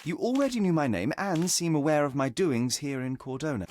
You already knew my name and seem aware of my doings here in Cordona.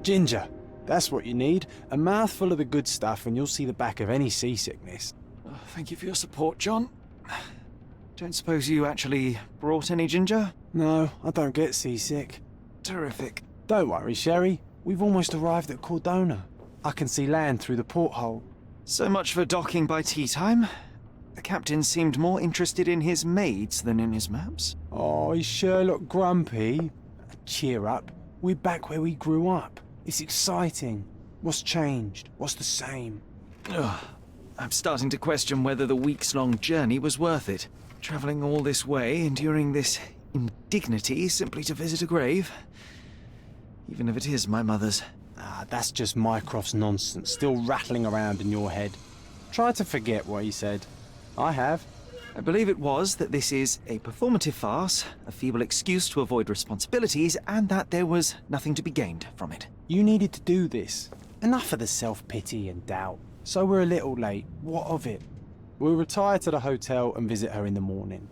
Ginger, that's what you need. A mouthful of the good stuff and you'll see the back of any seasickness. Oh, thank you for your support, John. Don't suppose you actually brought any ginger? No, I don't get seasick. Terrific. Don't worry, Sherry. We've almost arrived at Cordona. I can see land through the porthole. So much for docking by tea time. The captain seemed more interested in his maids than in his maps. Oh, is Sherlock grumpy? Cheer up. We're back where we grew up. It's exciting. What's changed? What's the same? Ugh. I'm starting to question whether the weeks-long journey was worth it. Travelling all this way, enduring this indignity simply to visit a grave. Even if it is my mother's. Ah, that's just Mycroft's nonsense, still rattling around in your head. Try to forget what he said. I have. I believe it was that this is a performative farce, a feeble excuse to avoid responsibilities, and that there was nothing to be gained from it. You needed to do this. Enough of the self-pity and doubt. So we're a little late. What of it? We'll retire to the hotel and visit her in the morning.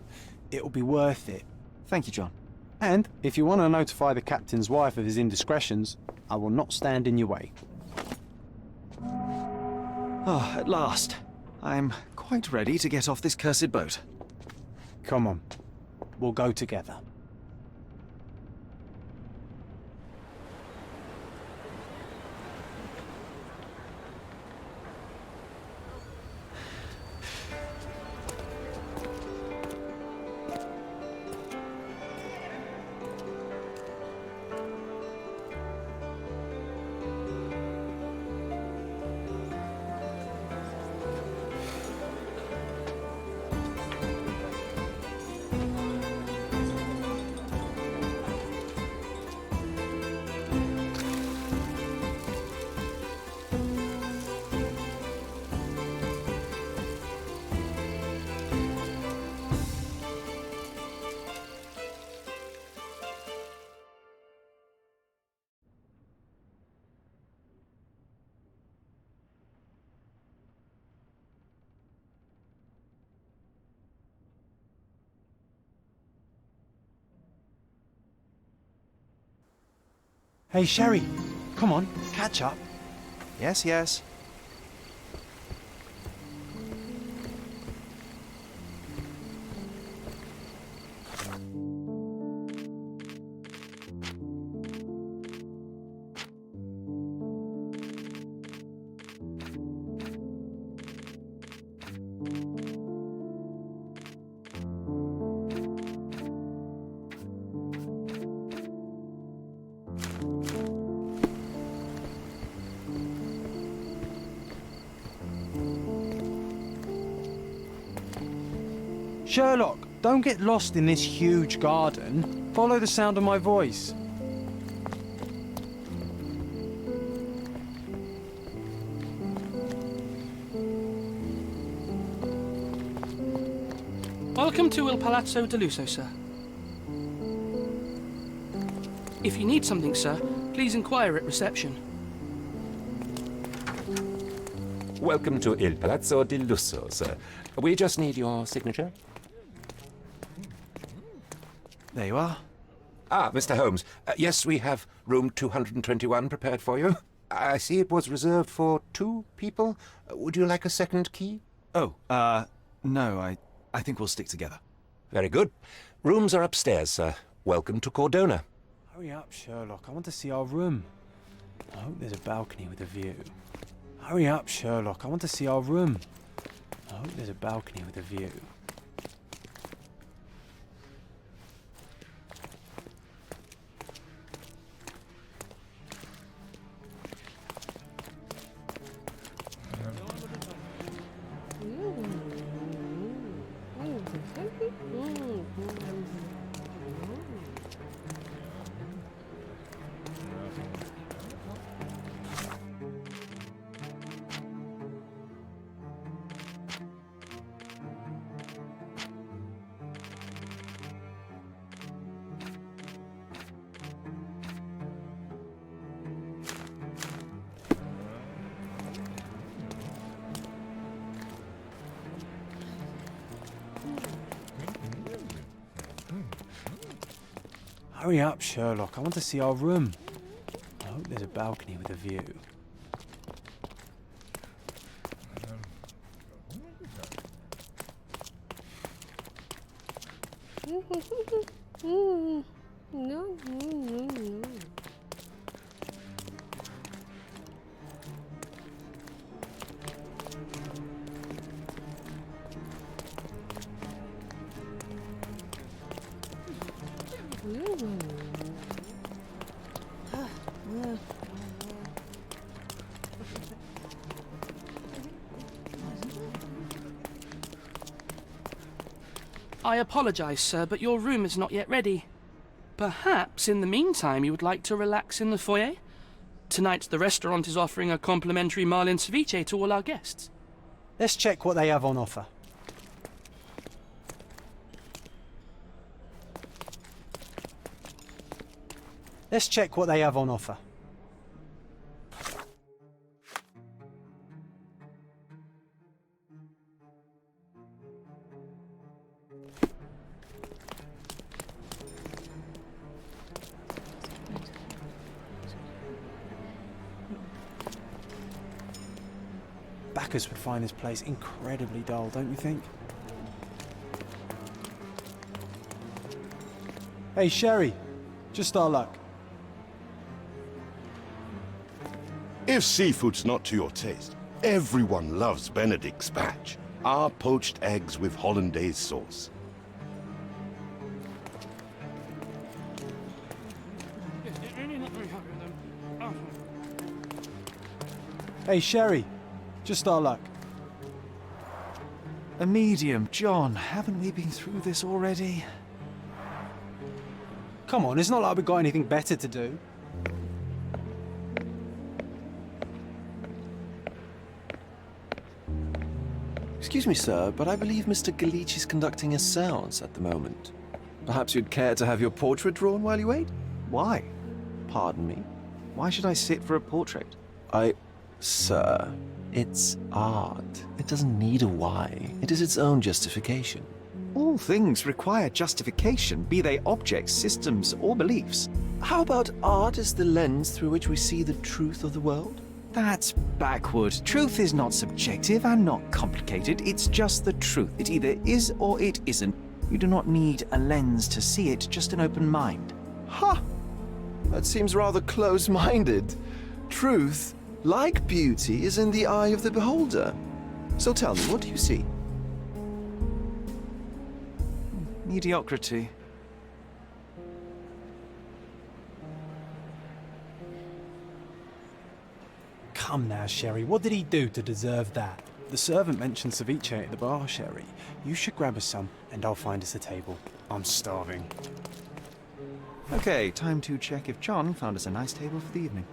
It'll be worth it. Thank you, John. And if you want to notify the captain's wife of his indiscretions, I will not stand in your way. Oh, at last. I'm quite ready to get off this cursed boat. Come on. We'll go together. Hey, Sherry, come on, catch up. Yes, yes. Sherlock, don't get lost in this huge garden. Follow the sound of my voice. Welcome to Il Palazzo de Lusso, sir. If you need something, sir, please inquire at reception. Welcome to Il Palazzo di Lusso, sir. We just need your signature. There you are. Ah, Mr. Holmes. Yes, we have room 221 prepared for you. I see it was reserved for 2 people. Would you like a second key? Oh, no, I think we'll stick together. Very good. Rooms are upstairs, sir. Welcome to Cordona. Hurry up, Sherlock, I want to see our room. I hope there's a balcony with a view. Hurry up, Sherlock, I want to see our room. I hope there's a balcony with a view. Hurry up, Sherlock, I want to see our room. I hope there's a balcony with a view. I apologise, sir, but your room is not yet ready. Perhaps, in the meantime, you would like to relax in the foyer? Tonight, the restaurant is offering a complimentary marlin ceviche to all our guests. Let's check what they have on offer. Let's check what they have on offer. Backers would find this place incredibly dull, don't you think? Hey, Sherry, just our luck. If seafood's not to your taste, everyone loves Benedict's batch. Our poached eggs with hollandaise sauce. Hey, Sherry, just our luck. A medium, John. Haven't we been through this already? Come on, it's not like we've got anything better to do. Excuse me, sir, but I believe Mr. Galich is conducting a séance at the moment. Perhaps you'd care to have your portrait drawn while you wait? Why? Pardon me? Why should I sit for a portrait? Sir, it's art. It doesn't need a why. It is its own justification. All things require justification, be they objects, systems, or beliefs. How about art is the lens through which we see the truth of the world? That's backward. Truth is not subjective and not complicated. It's just the truth. It either is or it isn't. You do not need a lens to see it, just an open mind. Ha! That seems rather close-minded. Truth, like beauty, is in the eye of the beholder. So tell me, what do you see? Mediocrity. Come now, Sherry, what did he do to deserve that? The servant mentioned ceviche at the bar, Sherry. You should grab us some, and I'll find us a table. I'm starving. Okay, time to check if John found us a nice table for the evening.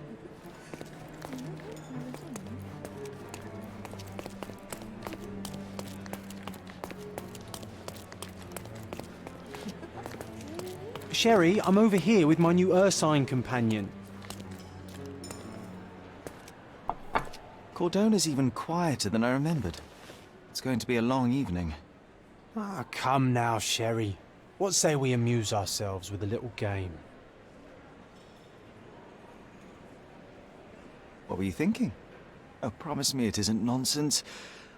Sherry, I'm over here with my new Ursine companion. Cordona's even quieter than I remembered. It's going to be a long evening. Ah, come now, Sherry. What say we amuse ourselves with a little game? What were you thinking? Oh, promise me it isn't nonsense.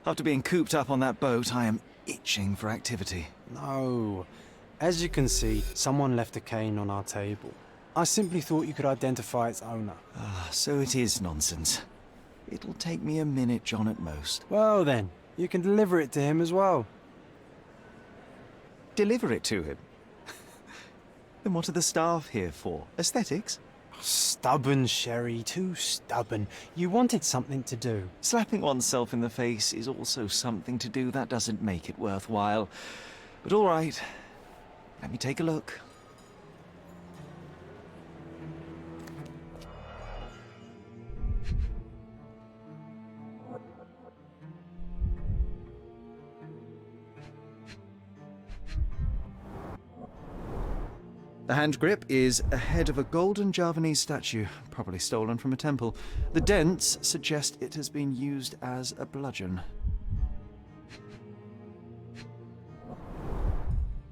After being cooped up on that boat, I am itching for activity. No. As you can see, someone left a cane on our table. I simply thought you could identify its owner. Ah, so it is nonsense. It'll take me a minute, John, at most. Well then, you can deliver it to him as well. Deliver it to him? Then what are the staff here for? Aesthetics? Stubborn, Sherry, too stubborn. You wanted something to do. Slapping oneself in the face is also something to do. That doesn't make it worthwhile. But all right, let me take a look. The hand grip is a head of a golden Javanese statue, probably stolen from a temple. The dents suggest it has been used as a bludgeon.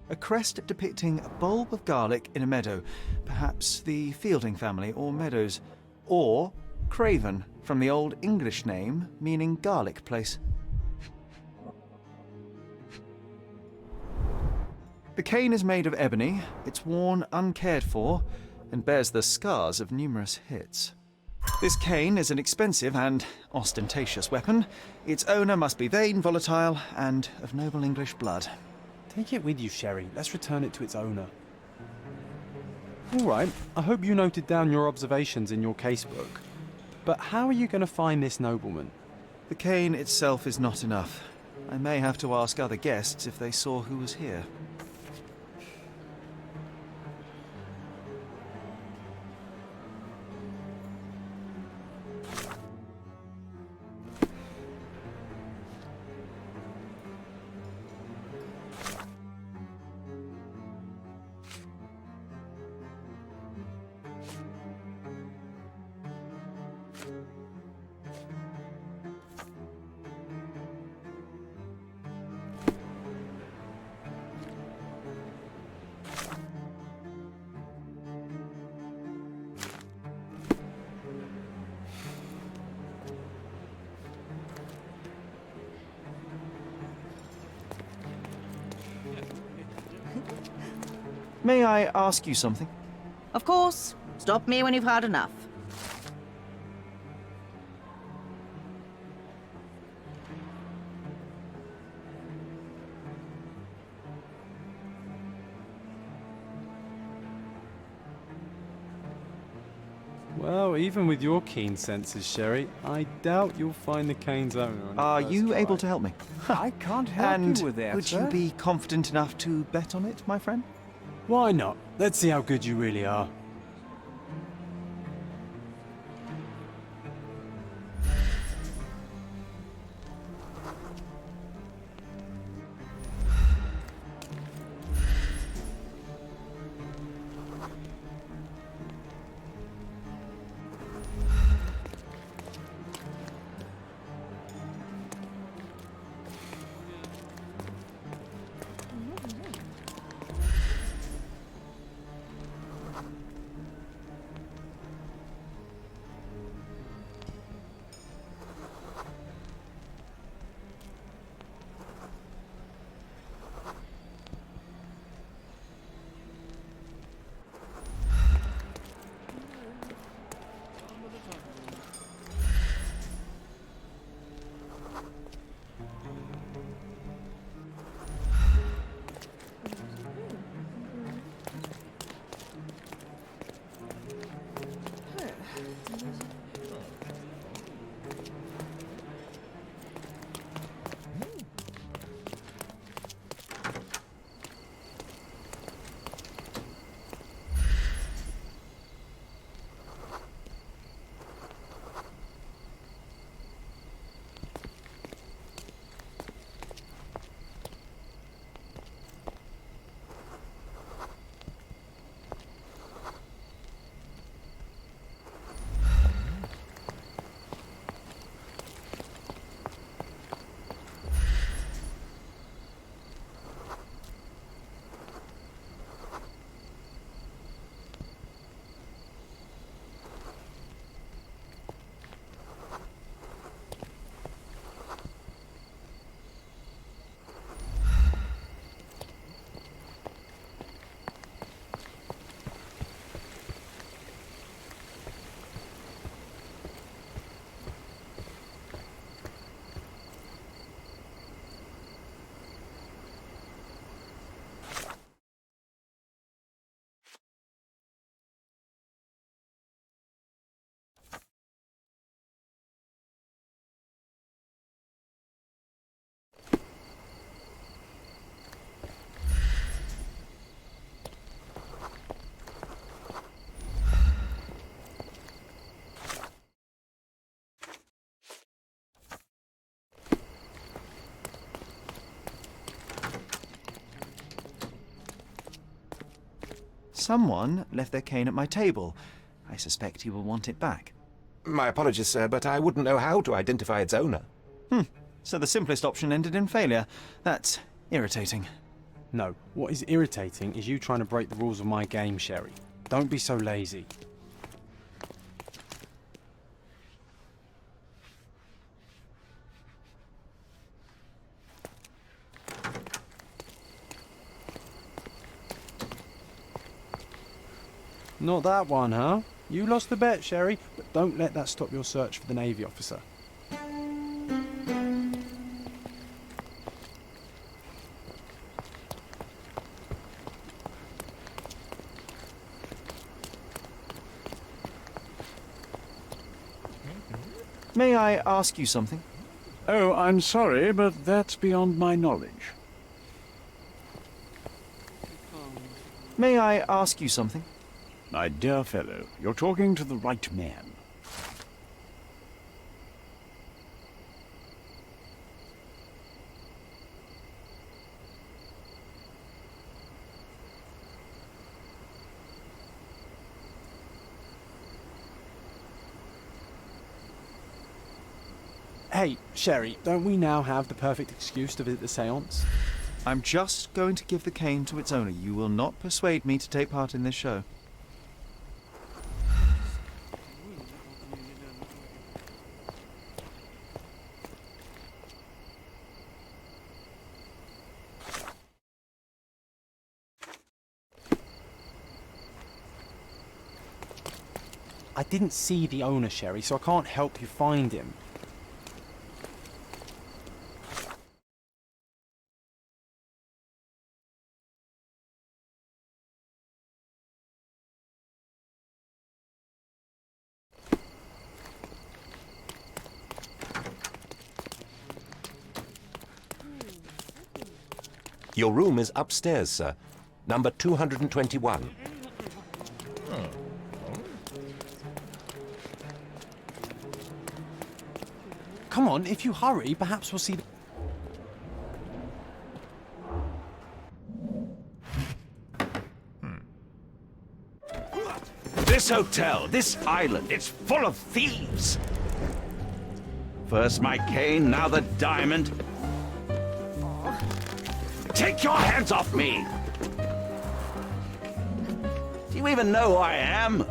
A crest depicting a bulb of garlic in a meadow, perhaps the Fielding family or Meadows, or Craven, from the Old English name meaning garlic place. The cane is made of ebony, it's worn uncared for, and bears the scars of numerous hits. This cane is an expensive and ostentatious weapon. Its owner must be vain, volatile, and of noble English blood. Take it with you, Sherry. Let's return it to its owner. All right, I hope you noted down your observations in your casebook. But how are you going to find this nobleman? The cane itself is not enough. I may have to ask other guests if they saw who was here. May I ask you something? Of course. Stop me when you've had enough. Well, even with your keen senses, Sherry, I doubt you'll find the cane's owner. Are you able to help me? I can't help And you with that, would sir. you be confident enough to bet on it, my friend? Why not? Let's see how good you really are. Someone left their cane at my table. I suspect he will want it back. My apologies, sir, but I wouldn't know how to identify its owner. So the simplest option ended in failure. That's irritating. No, what is irritating is you trying to break the rules of my game, Sherry. Don't be so lazy. Not that one, huh? You lost the bet, Sherry, but don't let that stop your search for the Navy officer. May I ask you something? Oh, I'm sorry, but that's beyond my knowledge. May I ask you something? My dear fellow, you're talking to the right man. Hey, Sherry, don't we now have the perfect excuse to visit the séance? I'm just going to give the cane to its owner. You will not persuade me to take part in this show. I didn't see the owner, Sherry, so I can't help you find him. Your room is upstairs, sir. Number 221. Come on, if you hurry, perhaps we'll see the... This hotel, this island, it's full of thieves. First my cane, now the diamond. Take your hands off me! Do you even know who I am?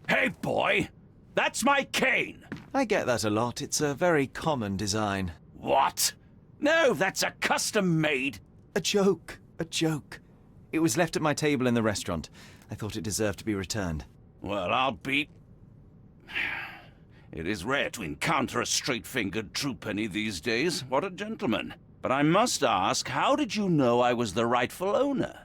Hey, boy! That's my cane! I get that a lot. It's a very common design. What? No, that's a custom-made. A joke. A joke. It was left at my table in the restaurant. I thought it deserved to be returned. Well, I'll be... It is rare to encounter a straight-fingered true penny these days. What a gentleman. But I must ask, how did you know I was the rightful owner?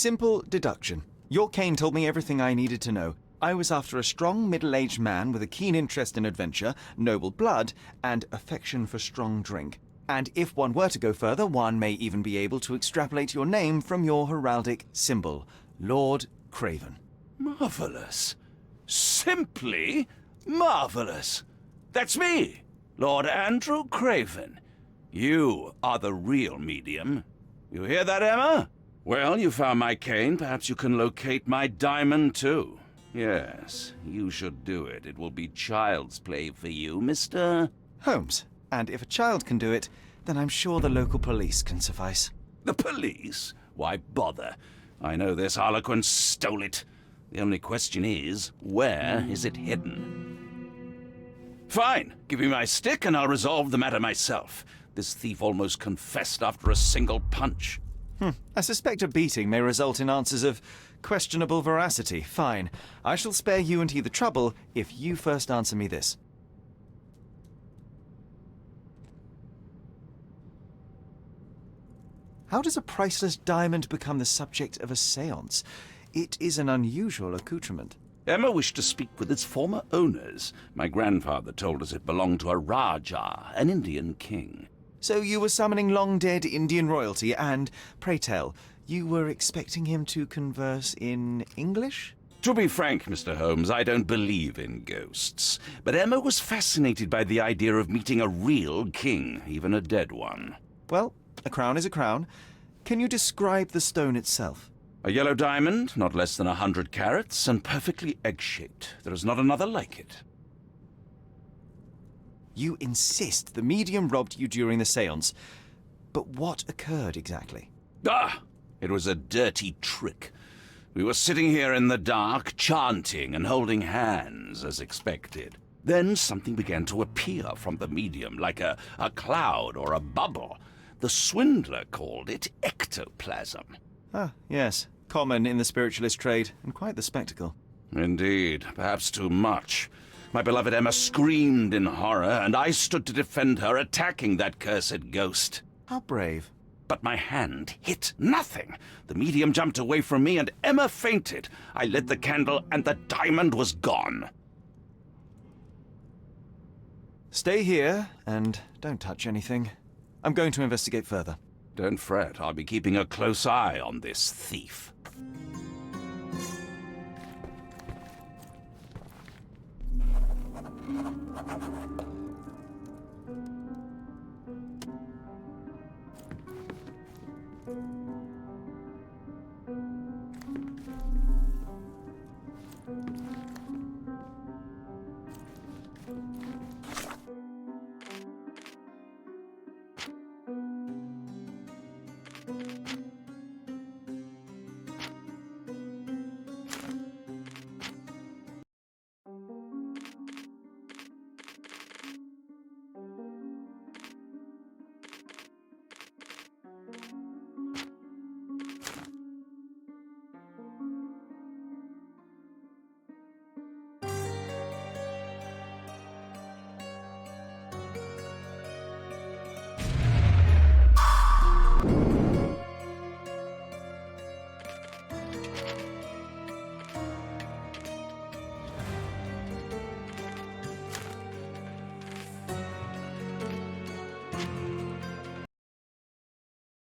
Simple deduction. Your cane told me everything I needed to know. I was after a strong, middle-aged man with a keen interest in adventure, noble blood, and affection for strong drink. And if one were to go further, one may even be able to extrapolate your name from your heraldic symbol, Lord Craven. Marvelous. Simply marvelous. That's me, Lord Andrew Craven. You are the real medium. You hear that, Emma? Well, you found my cane. Perhaps you can locate my diamond, too. Yes, you should do it. It will be child's play for you, Mr. Holmes. And if a child can do it, then I'm sure the local police can suffice. The police? Why bother? I know this harlequin stole it. The only question is, where is it hidden? Fine. Give me my stick and I'll resolve the matter myself. This thief almost confessed after a single punch. I suspect a beating may result in answers of questionable veracity. Fine. I shall spare you and he the trouble if you first answer me this. How does a priceless diamond become the subject of a séance? It is an unusual accoutrement. Emma wished to speak with its former owners. My grandfather told us it belonged to a Rajah, an Indian king. So you were summoning long-dead Indian royalty and, pray tell, you were expecting him to converse in English? To be frank, Mr. Holmes, I don't believe in ghosts. But Emma was fascinated by the idea of meeting a real king, even a dead one. Well, a crown is a crown. Can you describe the stone itself? A yellow diamond, not less than 100 carats, and perfectly egg-shaped. There is not another like it. You insist the medium robbed you during the séance. But what occurred exactly? It was a dirty trick. We were sitting here in the dark, chanting and holding hands, as expected. Then something began to appear from the medium, like a cloud or a bubble. The swindler called it ectoplasm. Ah, yes. Common in the spiritualist trade, and quite the spectacle. Indeed, perhaps too much. My beloved Emma screamed in horror, and I stood to defend her, attacking that cursed ghost. How brave. But my hand hit nothing. The medium jumped away from me, and Emma fainted. I lit the candle, and the diamond was gone. Stay here, and don't touch anything. I'm going to investigate further. Don't fret, I'll be keeping a close eye on this thief.